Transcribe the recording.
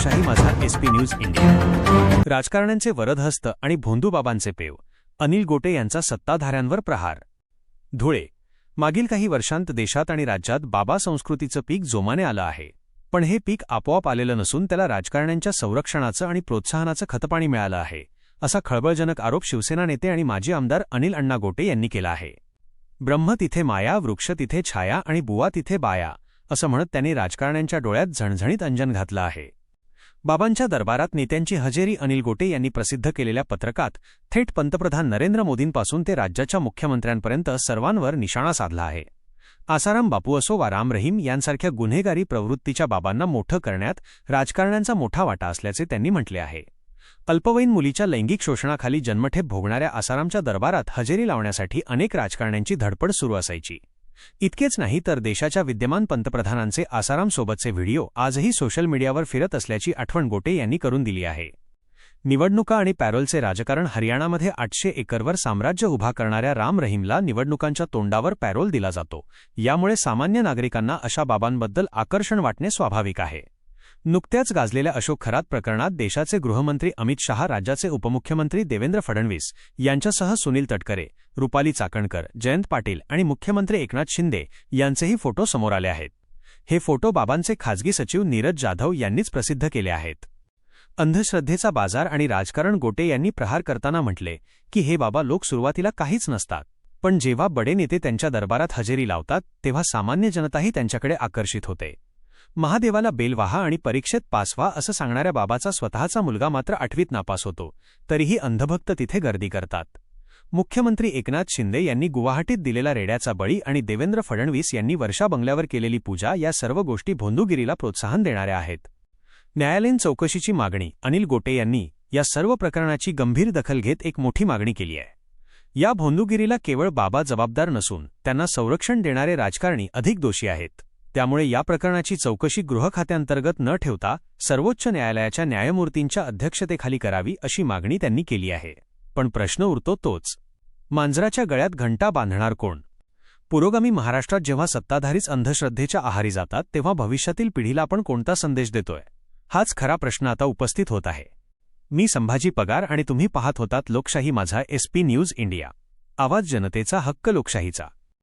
लोकशाही माझा SP news India. राजकारण्यांचे वरदहस्त आणि भोंदूबाबांचे पेव, अनिल गोटे यांचा सत्ताधाऱ्यांवर प्रहार। धुळे, मागील काही वर्षांत देशात आणि राज्यात बाबा संस्कृतीचं पीक जोमाने आलं आहे, पण हे पीक आपोआप आलेलं नसून त्याला राजकारण्यांच्या संरक्षणाचं आणि प्रोत्साहनाचं खतपाणी मिळालं आहे, असा खळबळजनक आरोप शिवसेना नेते आणि माजी आमदार अनिल अण्णा गोटे यांनी केला आहे। ब्रह्म तिथे माया, वृक्ष तिथे छाया आणि बुवा तिथे बाया, असं म्हणत त्यांनी राजकारण्यांच्या डोळ्यात झणझणीत अंजन घातलं आहे। बाबांच्या दरबारात नेत्यांची हजेरी अनिल गोटे यांनी प्रसिद्ध केलेल्या पत्रकात थेट पंतप्रधान नरेंद्र मोदींपासून ते राज्याच्या मुख्यमंत्र्यांपर्यंत सर्वांवर निशाणा साधला आहे। आसाराम बापू असो वा राम रहीम यांसारख्या गुन्हेगारी प्रवृत्तीच्या बाबांना मोठं करण्यात राजकारण्यांचा मोठा वाटा असल्याचे त्यांनी म्हटले आहे। अल्पवयीन मुलीच्या लैंगिक शोषणाखाली जन्मठेप भोगणाऱ्या आसारामच्या दरबारात हजेरी लावण्यासाठी अनेक राजकारण्यांची धडपड सुरू असायची। इतकेच नाही तर देशाच्या विद्यमान पंतप्रधानांचे आसारामसोबतचे व्हिडिओ आजही सोशल मीडियावर फिरत असल्याची आठवण गोटे यांनी करून दिली आहे। निवडणुका आणि पॅरोलचे राजकारण हरियाणामध्ये 800 एकरवर साम्राज्य उभा करणाऱ्या राम रहीमला निवडणुकांच्या तोंडावर पॅरोल दिला जातो, यामुळे सामान्य नागरिकांना अशा बाबांबद्दल आकर्षण वाटणे स्वाभाविक आहे। नुकत्याच गाजलेल्या अशोक खरात प्रकरणात देशाचे गृहमंत्री अमित शहा, राज्याचे उपमुख्यमंत्री देवेंद्र फडणवीस यांच्यासह सुनील तटकरे, रुपाली चाकणकर, जयंत पाटील आणि मुख्यमंत्री एकनाथ शिंदे यांचेही फोटो समोर आले आहेत। हे फोटो बाबांचे खासगी सचिव नीरज जाधव यांनीच प्रसिद्ध केले आहेत। अंधश्रद्धेचा बाजार आणि राजकारण गोटे यांनी प्रहार करताना म्हटले की हे बाबा लोक सुरुवातीला काहीच नसतात, पण जेव्हा बडे नेते त्यांच्या दरबारात हजेरी लावतात तेव्हा सामान्य जनताही त्यांच्याकडे आकर्षित होते। महादेवाला बेल वाहा आणि परीक्षेत पास व्हा असं सांगणाऱ्या बाबाचा स्वतःचा मुलगा मात्र 8वीत नापास होतो, तरीही अंधभक्त तिथे गर्दी करतात। मुख्यमंत्री एकनाथ शिंदे यांनी गुवाहाटीत दिलेला रेड्याचा बळी आणि देवेंद्र फडणवीस यांनी वर्षा बंगल्यावर केलेली पूजा या सर्व गोष्टी भोंदूगिरीला प्रोत्साहन देणाऱ्या आहेत। न्यायालयीन चौकशीची मागणी अनिल गोटे यांनी या सर्व प्रकरणाची गंभीर दखल घेत एक मोठी मागणी केली आहे। या भोंदूगिरीला केवळ बाबा जबाबदार नसून त्यांना संरक्षण देणारे राजकारणी अधिक दोषी आहेत। त्यामुळे या प्रकरणाची चौकशी गृहखात्यांतर्गत न ठेवता सर्वोच्च न्यायालयाच्या न्यायमूर्तींच्या अध्यक्षतेखाली करावी अशी मागणी त्यांनी केली आहे। पण प्रश्न उरतो तोच, मांजराच्या गळ्यात घंटा बांधणार कोण? पुरोगामी महाराष्ट्रात जेव्हा सत्ताधारीच अंधश्रद्धेच्या आहारी जातात तेव्हा भविष्यातील पिढीला आपण कोणता संदेश देतोय, हाच खरा प्रश्न आता उपस्थित होत आहे। मी संभाजी पगार आणि तुम्ही पाहत होतात लोकशाही माझा एसपी न्यूज इंडिया। आवाज जनतेचा, हक्क लोकशाहीचा।